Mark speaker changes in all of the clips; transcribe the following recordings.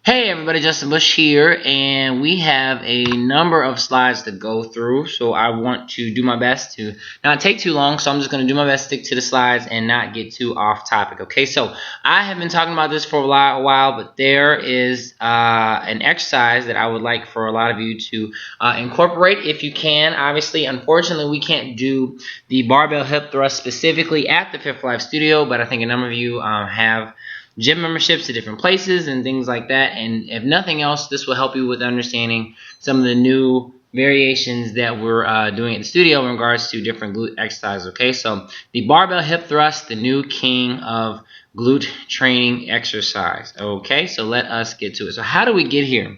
Speaker 1: Hey everybody, Justin Bush here, and we have a number of slides to go through, so I want to do my best to not take too long, so I'm just going to do my best to stick to the slides and not get too off topic, okay? So I have been talking about this for a while, but there is an exercise that I would like for a lot of you to incorporate if you can. Obviously, unfortunately, we can't do the barbell hip thrust specifically at the Fifth Life Studio, but I think a number of you have gym memberships to different places and things like that, and if nothing else, this will help you with understanding some of the new variations that we're doing at the studio in regards to different glute exercises. Okay, so the barbell hip thrust, the new king of glute training exercise. Okay, so let us get to it. So how do we get here?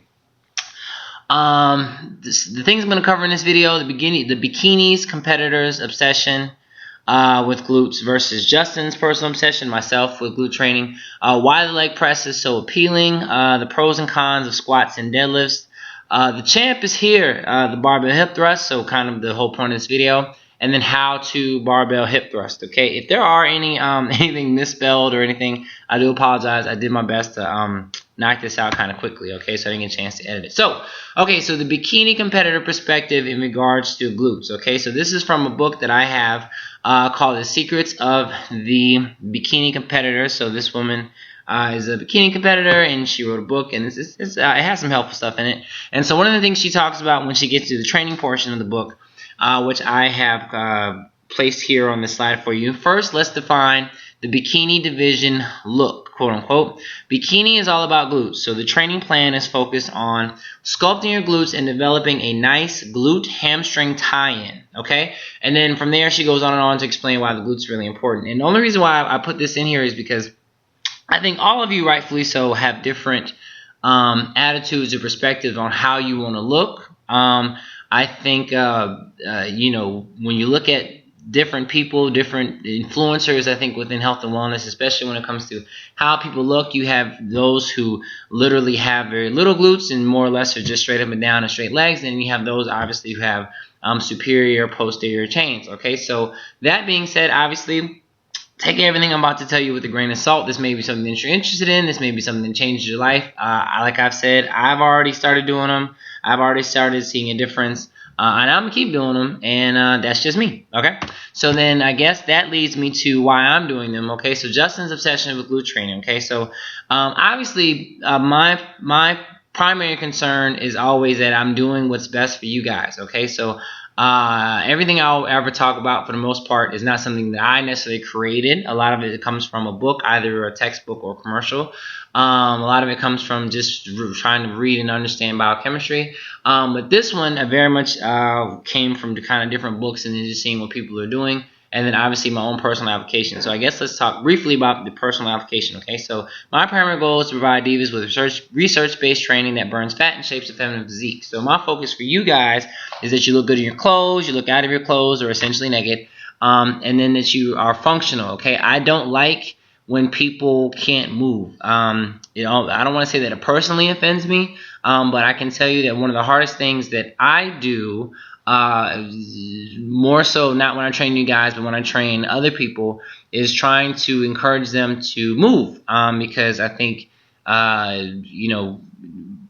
Speaker 1: The things I'm going to cover in this video: the bikinis competitors obsession with glutes versus Justin's personal obsession, myself with glute training, why the leg press is so appealing, the pros and cons of squats and deadlifts. The champ is here, the barbell hip thrust, so kind of the whole point of this video, and then how to barbell hip thrust. Okay, if there are any anything misspelled or anything, I do apologize. I did my best to knock this out kind of quickly, okay, so I didn't get a chance to edit it. So, okay, so the bikini competitor perspective in regards to glutes, okay, so this is from a book that I have called The Secrets of the Bikini Competitor. So this woman is a bikini competitor, and she wrote a book, and it has some helpful stuff in it. And so one of the things she talks about when she gets to the training portion of the book, which I have placed here on the slide for you. First, let's define the bikini division look, quote unquote. Bikini is all about glutes, so the training plan is focused on sculpting your glutes and developing a nice glute hamstring tie-in, okay? And then from there she goes on and on to explain why the glutes are really important. And the only reason why I put this in here is because I think all of you, rightfully so, have different attitudes or perspectives on how you want to look. I think you know, when you look at different people, different influencers, I think within health and wellness, especially when it comes to how people look, you have those who literally have very little glutes and more or less are just straight up and down and straight legs, and you have those obviously who have superior posterior chains. Okay, so that being said, obviously take everything I'm about to tell you with a grain of salt. This may be something that you're interested in. This may be something that changes your life. Like I've said, I've already started doing them. I've already started seeing a difference. And I'm going to keep doing them, and that's just me, okay? So then I guess that leads me to why I'm doing them, okay? So Justin's obsession with glute training, okay? So obviously my primary concern is always that I'm doing what's best for you guys, okay? So everything I'll ever talk about for the most part is not something that I necessarily created. A lot of it comes from a book, either a textbook or a commercial. A lot of it comes from just trying to read and understand biochemistry. But this one very much came from the kind of different books and then just seeing what people are doing. And then obviously my own personal application. So I guess let's talk briefly about the personal application, okay? So my primary goal is to provide divas with research-based training that burns fat and shapes a feminine physique. So my focus for you guys is that you look good in your clothes, you look out of your clothes or essentially naked, and then that you are functional, okay? I don't like when people can't move. You know, I don't want to say that it personally offends me, but I can tell you that one of the hardest things that I do, more so not when I train you guys, but when I train other people, is trying to encourage them to move, because I think you know,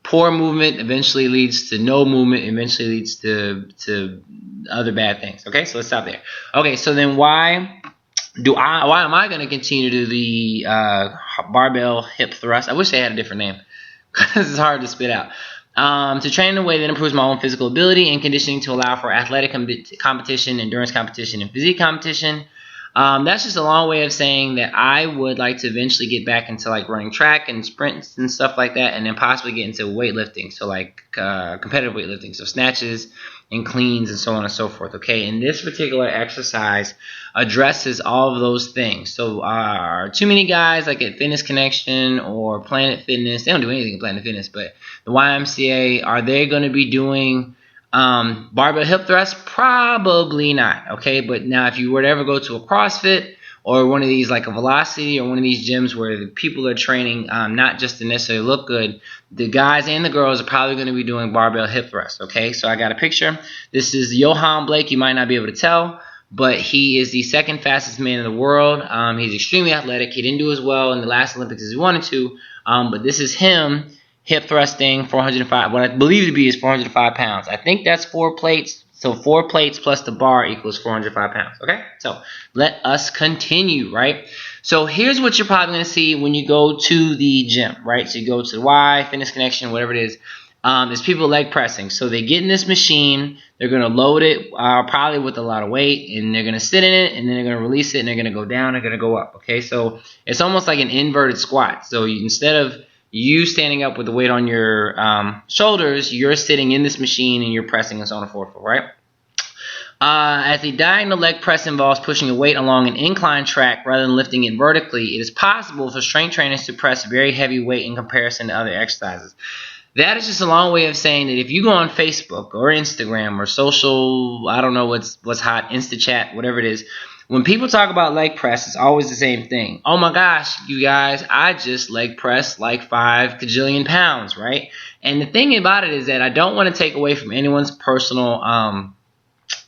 Speaker 1: poor movement eventually leads to no movement, eventually leads to other bad things. Okay, so let's stop there. Okay, so then why am I going to continue to do the barbell hip thrust? I wish they had a different name because it's hard to spit out. To train in a way that improves my own physical ability and conditioning to allow for athletic competition, endurance competition, and physique competition. That's just a long way of saying that I would like to eventually get back into like running track and sprints and stuff like that, and then possibly get into weightlifting, so like competitive weightlifting, so snatches and cleans and so on and so forth. Okay, and this particular exercise addresses all of those things. So too many guys like at Fitness Connection or Planet Fitness, they don't do anything at Planet Fitness, but the YMCA, are they going to be doing barbell hip thrust? Probably not, okay? But now if you were to ever go to a CrossFit or one of these like a Velocity or one of these gyms where the people are training not just to necessarily look good, the guys and the girls are probably going to be doing barbell hip thrust, okay? So I got a picture. This is Johan Blake. You might not be able to tell, but he is the second fastest man in the world. He's extremely athletic. He didn't do as well in the last Olympics as he wanted to, but this is him. hip thrusting, 405. What I believe to be is 405 pounds. I think that's 4 plates. So 4 plates plus the bar equals 405 pounds. Okay, so let us continue, right? So here's what you're probably going to see when you go to the gym, right? So you go to the Y, Fitness Connection, whatever it is people leg pressing. So they get in this machine, they're going to load it probably with a lot of weight, and they're going to sit in it, and then they're going to release it, and they're going to go down, they're going to go up, okay? So it's almost like an inverted squat. So instead of you standing up with the weight on your shoulders, you're sitting in this machine and you're pressing and so on and so forth, right? As a diagonal leg press involves pushing a weight along an inclined track rather than lifting it vertically, it is possible for strength trainers to press very heavy weight in comparison to other exercises. That is just a long way of saying that if you go on Facebook or Instagram or social, I don't know what's hot, InstaChat, whatever it is, when people talk about leg press, it's always the same thing. Oh my gosh, you guys, I just leg pressed like 5 kajillion pounds, right? And the thing about it is that I don't want to take away from anyone's personal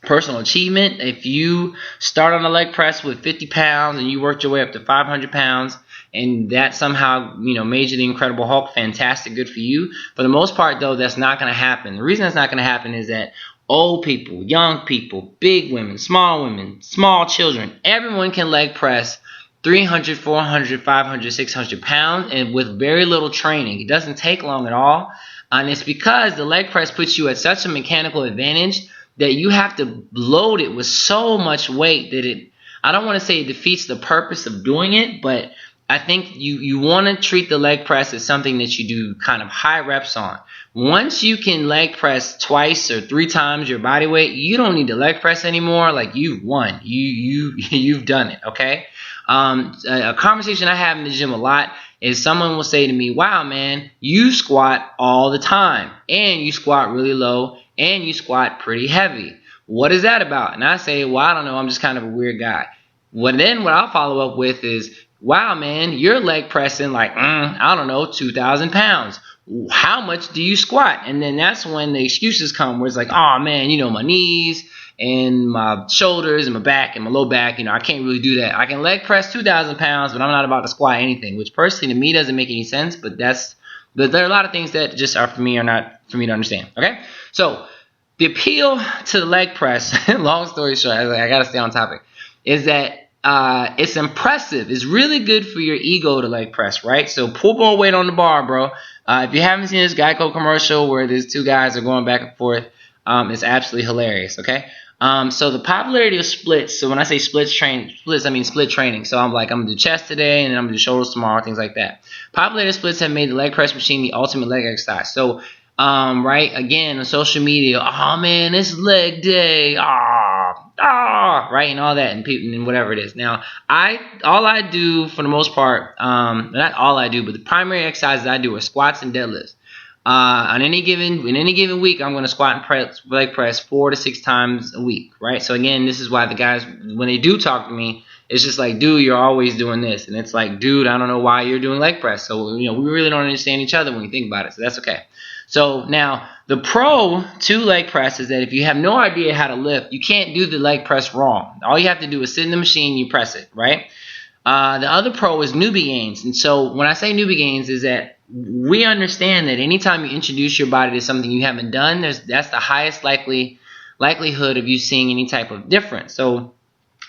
Speaker 1: achievement. If you start on a leg press with 50 pounds and you worked your way up to 500 pounds and that somehow, made you the Incredible Hulk, fantastic, good for you. For the most part, though, that's not going to happen. The reason that's not going to happen is that old people, young people, big women, small children, everyone can leg press 300, 400, 500, 600 pounds and with very little training. It doesn't take long at all. And it's because the leg press puts you at such a mechanical advantage that you have to load it with so much weight that I don't want to say it defeats the purpose of doing it, but I think you want to treat the leg press as something that you do kind of high reps on. Once you can leg press twice or 3 times your body weight, you don't need to leg press anymore. Like, you've won. You've done it, okay? A conversation I have in the gym a lot is someone will say to me, wow, man, you squat all the time, and you squat really low, and you squat pretty heavy. What is that about? And I say, well, I don't know. I'm just kind of a weird guy. What I'll follow up with is, wow, man, you're leg pressing like, I don't know, 2,000 pounds. How much do you squat? And then that's when the excuses come where it's like, oh, man, my knees and my shoulders and my back and my low back, I can't really do that. I can leg press 2,000 pounds, but I'm not about to squat anything, which personally to me doesn't make any sense, but there are a lot of things that just are not for me to understand, okay? So the appeal to the leg press, long story short, I got to stay on topic, is that it's impressive. It's really good for your ego to leg press, right? So pull more weight on the bar, bro. If you haven't seen this Geico commercial where these 2 guys are going back and forth, it's absolutely hilarious, okay? So the popularity of splits, so when I say splits, I mean split training. So I'm going to do chest today and then I'm going to do shoulders tomorrow, things like that. Popularity of splits have made the leg press machine the ultimate leg exercise. So, right, again, on social media, oh man, it's leg day, right, and all that, and whatever it is. Now, all I do for the most part, not all I do, but the primary exercises I do are squats and deadlifts. In any given week, I'm going to squat and leg press 4 to 6 times a week, right? So again, this is why the guys, when they do talk to me, it's just like, dude, you're always doing this, and it's like, dude, I don't know why you're doing leg press. So we really don't understand each other when you think about it. So that's okay. So now the pro to leg press is that if you have no idea how to lift, you can't do the leg press wrong. All you have to do is sit in the machine, you press it, right? The other pro is newbie gains. And so when I say newbie gains is that we understand that anytime you introduce your body to something you haven't done, that's the highest likelihood of you seeing any type of difference. So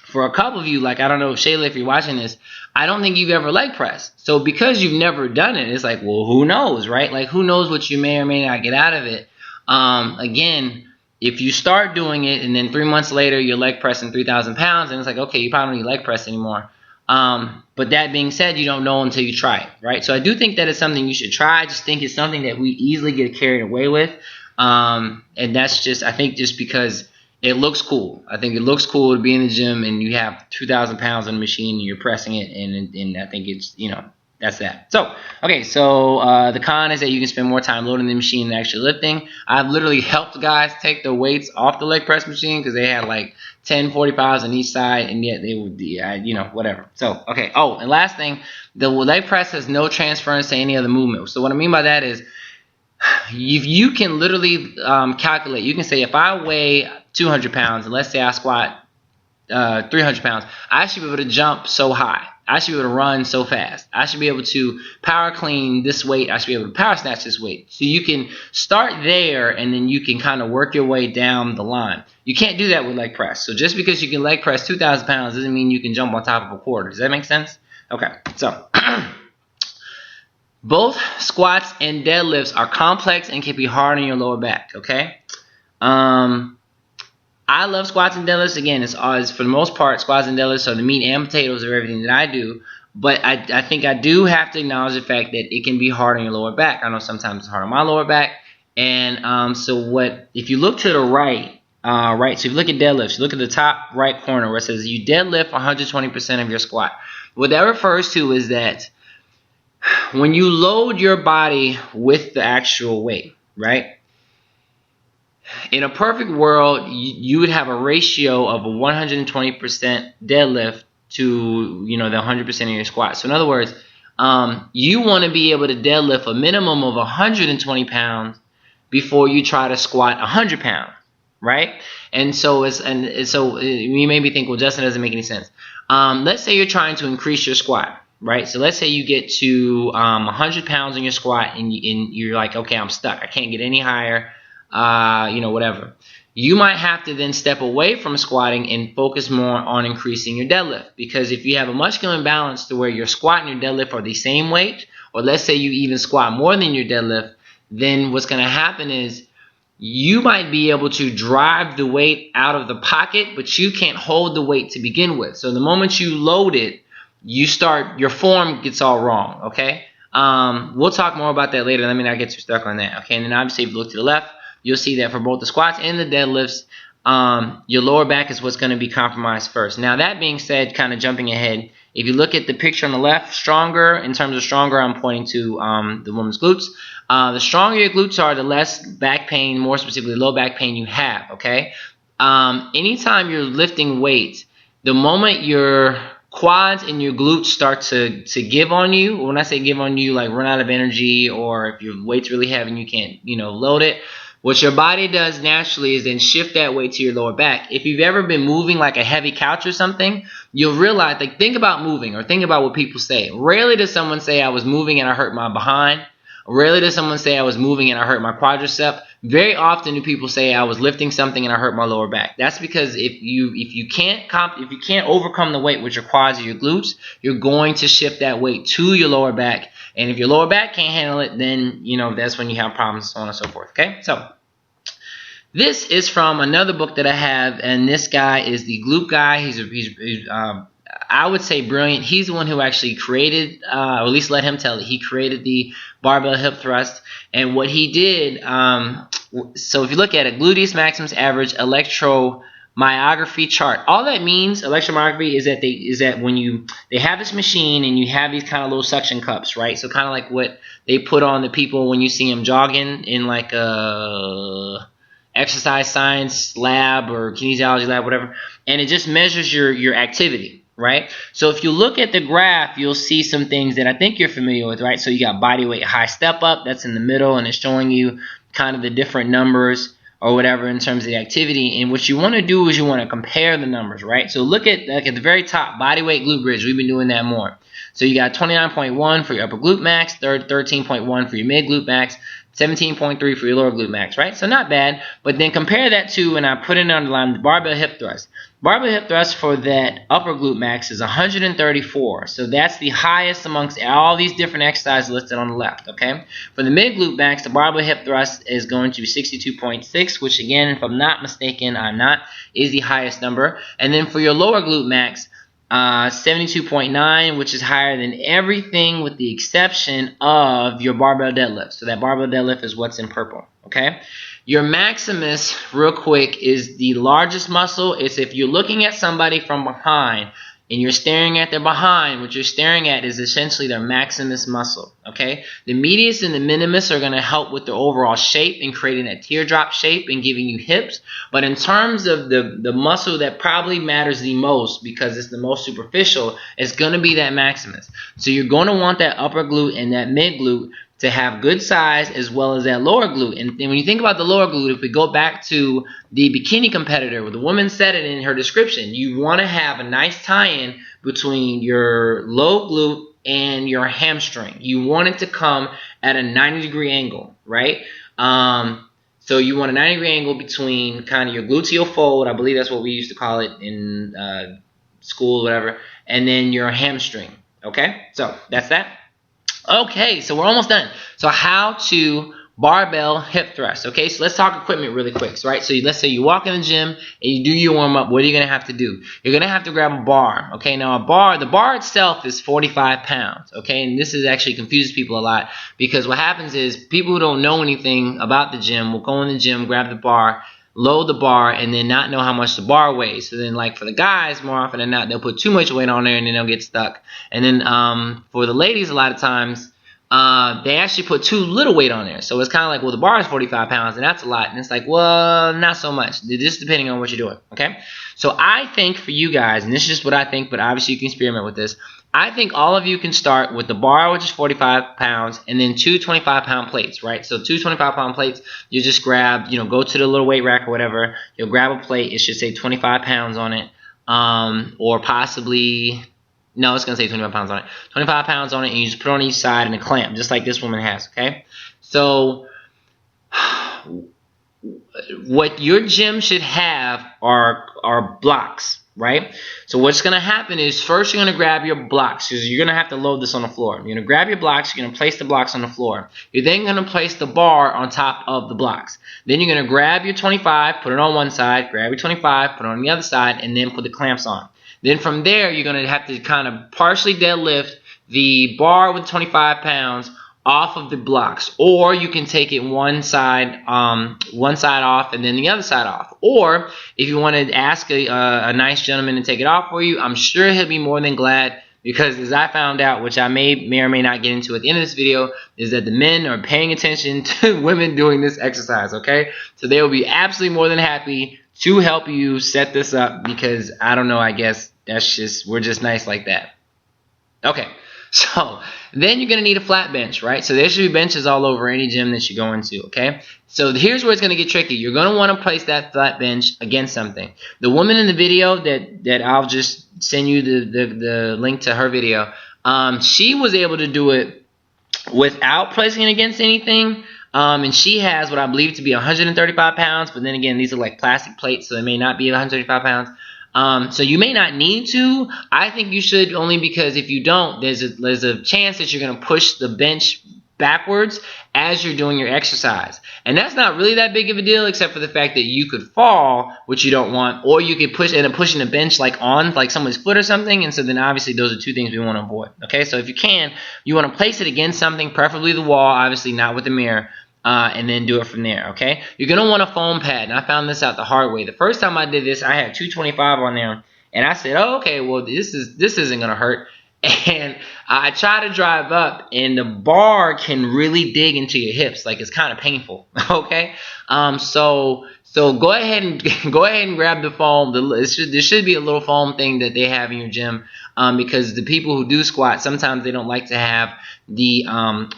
Speaker 1: for a couple of you, I don't know, Shayla, if you're watching this, I don't think you've ever leg pressed. So because you've never done it, it's like, well, who knows, right? Who knows what you may or may not get out of it. Again, if you start doing it and then 3 months later you're leg pressing 3,000 pounds, and it's like, okay, you probably don't need leg press anymore. But that being said, you don't know until you try it, right? So I do think that it's something you should try. I just think it's something that we easily get carried away with. And that's just, I think, just because it looks cool. I think it looks cool to be in the gym and you have 2,000 pounds on the machine and you're pressing it, and I think it's, that's that. So, okay, so the con is that you can spend more time loading the machine than actually lifting. I've literally helped guys take the weights off the leg press machine because they had 10 45s on each side, and yet they would, whatever. So, okay. Oh, and last thing, the leg press has no transference to any other movement. So what I mean by that is, if you can literally calculate, you can say if I weigh 200 pounds, and let's say I squat 300 pounds, I should be able to jump so high. I should be able to run so fast. I should be able to power clean this weight. I should be able to power snatch this weight. So you can start there, and then you can kind of work your way down the line. You can't do that with leg press. So just because you can leg press 2,000 pounds doesn't mean you can jump on top of a quarter. Does that make sense? Okay, so both squats and deadlifts are complex and can be hard on your lower back, okay? I love squats and deadlifts. Again, it's for the most part, squats and deadlifts are the meat and potatoes of everything that I do. But I think I do have to acknowledge the fact that it can be hard on your lower back. I know sometimes it's hard on my lower back. And if you look to the right, so if you look at deadlifts, you look at the top right corner where it says you deadlift 120% of your squat. What that refers to is that when you load your body with the actual weight, right? In a perfect world, you would have a ratio of a 120% deadlift to, the 100% of your squat. So in other words, you want to be able to deadlift a minimum of 120 pounds before you try to squat 100 pounds, right? And so you may be thinking, well, Justin, doesn't make any sense. Let's say you're trying to increase your squat, right? So let's say you get to 100 pounds in your squat, and you're like, okay, I'm stuck. I can't get any higher. Whatever. You might have to then step away from squatting and focus more on increasing your deadlift. Because if you have a muscular imbalance to where your squat and your deadlift are the same weight, or let's say you even squat more than your deadlift, then what's going to happen is you might be able to drive the weight out of the pocket, but you can't hold the weight to begin with. So the moment you load it, your form gets all wrong, okay? We'll talk more about that later. Let me not get too stuck on that, okay? And then obviously if you look to the left, you'll see that for both the squats and the deadlifts, your lower back is what's going to be compromised first. Now, that being said, kind of jumping ahead, if you look at the picture on the left, in terms of stronger, I'm pointing to the woman's glutes. The stronger your glutes are, the less back pain, more specifically low back pain you have, okay? Anytime you're lifting weights, the moment your quads and your glutes start to give on you, when I say give on you, like run out of energy, or if your weight's really heavy and you can't, load it, what your body does naturally is then shift that weight to your lower back. If you've ever been moving like a heavy couch or something, you'll realize, like, think about moving or think about what people say. Rarely does someone say I was moving and I hurt my behind. Rarely does someone say I was moving and I hurt my quadricep. Very often do people say I was lifting something and I hurt my lower back. That's because if you can't overcome the weight with your quads or your glutes, you're going to shift that weight to your lower back. And if your lower back can't handle it, then that's when you have problems, so on and so forth. Okay, so this is from another book that I have, and this guy is the Glute guy. He's I would say brilliant. He's the one who actually created, or at least let him tell it, he created the barbell hip thrust. And what he did, so if you look at it, Gluteus, Maximus, average, Electromyography chart. All that means, electromyography, is that when they have this machine and you have these kind of little suction cups, right? So kind of like what they put on the people when you see them jogging in like a exercise science lab or kinesiology lab, whatever, and it just measures your activity, right? So if you look at the graph, you'll see some things that I think you're familiar with, right? So you got body weight high step up, that's in the middle, and it's showing you kind of the different numbers or whatever in terms of the activity. And what you want to do is you want to compare the numbers, right? So look at the very top, body weight glute bridge. We've been doing that more. So you got 29.1 for your upper glute max, 13.1 for your mid glute max, 17.3 for your lower glute max, right? So not bad. But then compare that to, and I put it underlined, the barbell hip thrust. Barbell hip thrust for that upper glute max is 134. So that's the highest amongst all these different exercises listed on the left, okay? For the mid glute max, the barbell hip thrust is going to be 62.6, which again, if I'm not mistaken, is the highest number. And then for your lower glute max, 72.9, which is higher than everything with the exception of your barbell deadlift. So that barbell deadlift is what's in purple, okay? Your Maximus, real quick, is the largest muscle. It's if you're looking at somebody from behind and you're staring at their behind, what you're staring at is essentially their Maximus muscle, okay? The medius and the minimus are going to help with the overall shape and creating that teardrop shape and giving you hips. But in terms of the muscle that probably matters the most because it's the most superficial, it's going to be that Maximus. So you're going to want that upper glute and that mid glute to have good size as well as that lower glute. And when you think about the lower glute, if we go back to the bikini competitor, where the woman said it in her description, you want to have a nice tie-in between your low glute and your hamstring. You want it to come at a 90-degree angle, right? So you want a 90-degree angle between kind of your gluteal fold, I believe that's what we used to call it in school, whatever, and then your hamstring. Okay, so that's that. Okay, so we're almost done. So how to barbell hip thrust. Okay, so let's talk equipment really quick. So, right, so let's say you walk in the gym and you do your warm up. What are you gonna have to do? You're gonna have to grab a bar. Okay, now the bar itself is 45 pounds. Okay, and this is actually confuses people a lot, because what happens is people who don't know anything about the gym will go in the gym, grab the bar, load the bar, and then not know how much the bar weighs. So then, like for the guys, more often than not, they'll put too much weight on there and then they'll get stuck. And then for the ladies, a lot of times they actually put too little weight on there. So it's kind of like, well, the bar is 45 pounds, and that's a lot. And it's like, well, not so much. Just depending on what you're doing, okay? So I think for you guys, and this is just what I think, but obviously you can experiment with this, I think all of you can start with the bar, which is 45 pounds, and then two 25-pound plates, right? So two 25-pound plates, you just grab, go to the little weight rack or whatever. You'll grab a plate. It should say 25 pounds on it, or possibly... No, it's going to say 25 pounds on it. 25 pounds on it, and you just put it on each side and a clamp, just like this woman has, okay? So what your gym should have are blocks, right? So what's going to happen is first you're going to grab your blocks, because you're going to have to load this on the floor. You're going to grab your blocks. You're going to place the blocks on the floor. You're then going to place the bar on top of the blocks. Then you're going to grab your 25, put it on one side, grab your 25, put it on the other side, and then put the clamps on. Then from there, you're going to have to kind of partially deadlift the bar with 25 pounds off of the blocks. Or you can take it one side off and then the other side off. Or if you want to ask a nice gentleman to take it off for you, I'm sure he'll be more than glad, because as I found out, which I may or may not get into at the end of this video, is that the men are paying attention to women doing this exercise, okay? So they will be absolutely more than happy to help you set this up, because I don't know, I guess we're just nice like that. Okay, so then you're going to need a flat bench, right? So there should be benches all over any gym that you go into, okay? So here's where it's going to get tricky. You're going to want to place that flat bench against something. The woman in the video that I'll just send you the link to her video, she was able to do it without placing it against anything. And she has what I believe to be 135 pounds, but then again, these are like plastic plates, so it may not be 135 pounds. So you may not need to. I think you should, only because if you don't, there's a chance that you're going to push the bench backwards as you're doing your exercise. And that's not really that big of a deal, except for the fact that you could fall, which you don't want, or you could end up pushing the bench on someone's foot or something. And so then obviously those are two things we want to avoid. Okay, so if you can, you want to place it against something, preferably the wall, obviously not with the mirror. And then do it from there, okay? You're going to want a foam pad, and I found this out the hard way. The first time I did this, I had 225 on there, and I said, oh, okay, well, this isn't going to hurt. And I try to drive up, and the bar can really dig into your hips. Like, it's kind of painful, okay? So go ahead and grab the foam. There should be a little foam thing that they have in your gym, because the people who do squat, sometimes they don't like to have the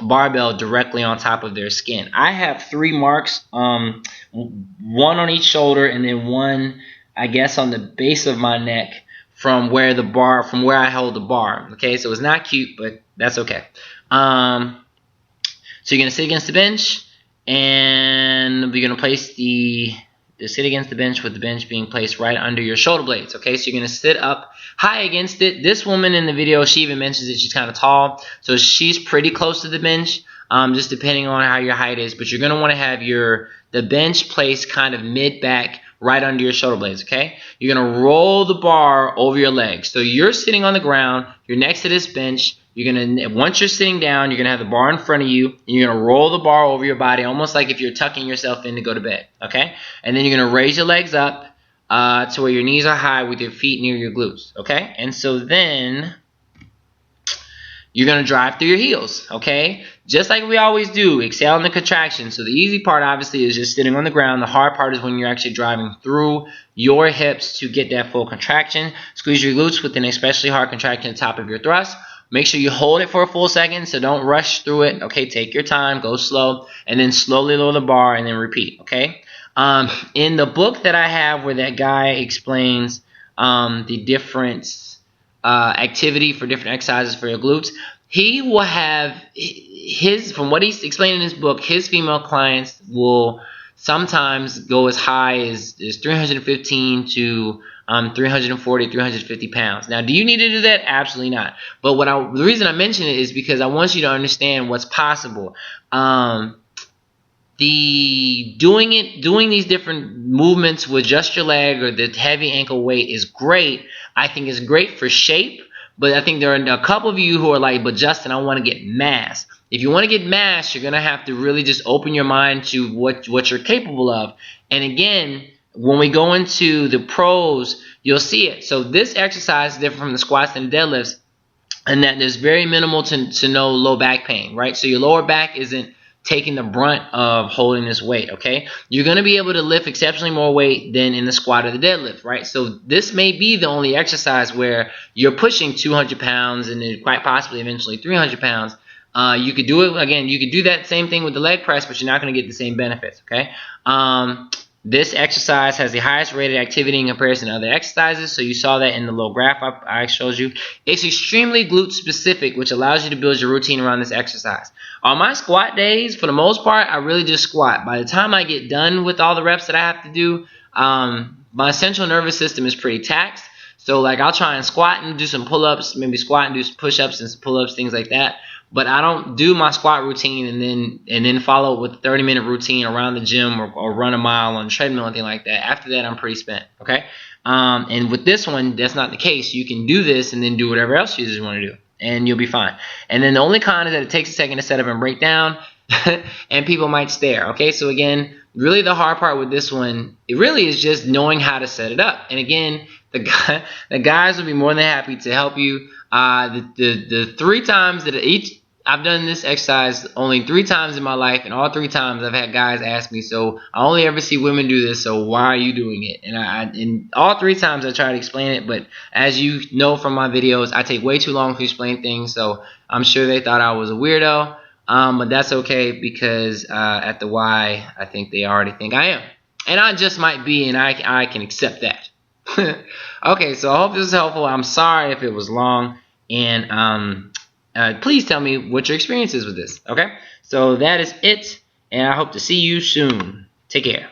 Speaker 1: barbell directly on top of their skin. I have 3 marks, one on each shoulder, and then one, I guess, on the base of my neck from where I hold the bar. Okay, so it's not cute, but that's okay. So you're gonna sit against the bench, and you're gonna place sit against the bench with the bench being placed right under your shoulder blades. Okay, so you're going to sit up high against it. This woman in the video, she even mentions that she's kind of tall, so she's pretty close to the bench, just depending on how your height is. But you're going to want to have the bench placed kind of mid-back right under your shoulder blades, okay? You're going to roll the bar over your legs. So you're sitting on the ground, you're next to this bench. Once you're sitting down, you're going to have the bar in front of you, and you're going to roll the bar over your body, almost like if you're tucking yourself in to go to bed, okay? And then you're going to raise your legs up to where your knees are high with your feet near your glutes, okay? And so then you're going to drive through your heels, okay? Just like we always do, exhale in the contraction. So the easy part, obviously, is just sitting on the ground. The hard part is when you're actually driving through your hips to get that full contraction. Squeeze your glutes with an especially hard contraction at the top of your thrust. Make sure you hold it for a full second, so don't rush through it. Okay, take your time, go slow, and then slowly lower the bar and then repeat, okay? In the book that I have where that guy explains the difference activity for different exercises for your glutes. He will have from what he's explaining in his book, his female clients will sometimes go as high as 315 to 340, 350 pounds. Now, do you need to do that? Absolutely not. But the reason I mention it is because I want you to understand what's possible. Doing these different movements with just your leg or the heavy ankle weight is great. I think it's great for shape, but I think there are a couple of you who are like, but Justin, I want to get mass. If you want to get mass, you're going to have to really just open your mind to what you're capable of. And again, when we go into the pros, you'll see it. So this exercise is different from the squats and the deadlifts, and that there's very minimal to no low back pain, right? So your lower back isn't taking the brunt of holding this weight, okay? You're going to be able to lift exceptionally more weight than in the squat or the deadlift, right? So this may be the only exercise where you're pushing 200 pounds and then quite possibly eventually 300 pounds. You could do it, again, you could do that same thing with the leg press, but you're not going to get the same benefits, okay? This exercise has the highest rated activity in comparison to other exercises, so you saw that in the little graph I showed you. It's extremely glute specific, which allows you to build your routine around this exercise. On my squat days, for the most part, I really just squat. By the time I get done with all the reps that I have to do, my central nervous system is pretty taxed. So like I'll try and squat and do some pull-ups, maybe squat and do some push-ups and some pull-ups, things like that. But I don't do my squat routine and then follow it with a 30-minute routine around the gym or run a mile on a treadmill or anything like that. After that, I'm pretty spent, okay? And with this one, that's not the case. You can do this and then do whatever else you just want to do, and you'll be fine. And then the only con is that it takes a second to set up and break down, and people might stare, okay? So again, really the hard part with this one, it really is just knowing how to set it up. And again, the guys will be more than happy to help you. The 3 times that I've done this exercise only 3 times in my life, and all 3 times I've had guys ask me, so I only ever see women do this, so why are you doing it? And all 3 times I try to explain it, but as you know from my videos, I take way too long to explain things, so I'm sure they thought I was a weirdo, but that's okay because at the Y, I think they already think I am. And I just might be, and I can accept that. Okay, so I hope this is helpful. I'm sorry if it was long, and please tell me what your experience is with this, okay? So that is it, and I hope to see you soon. Take care.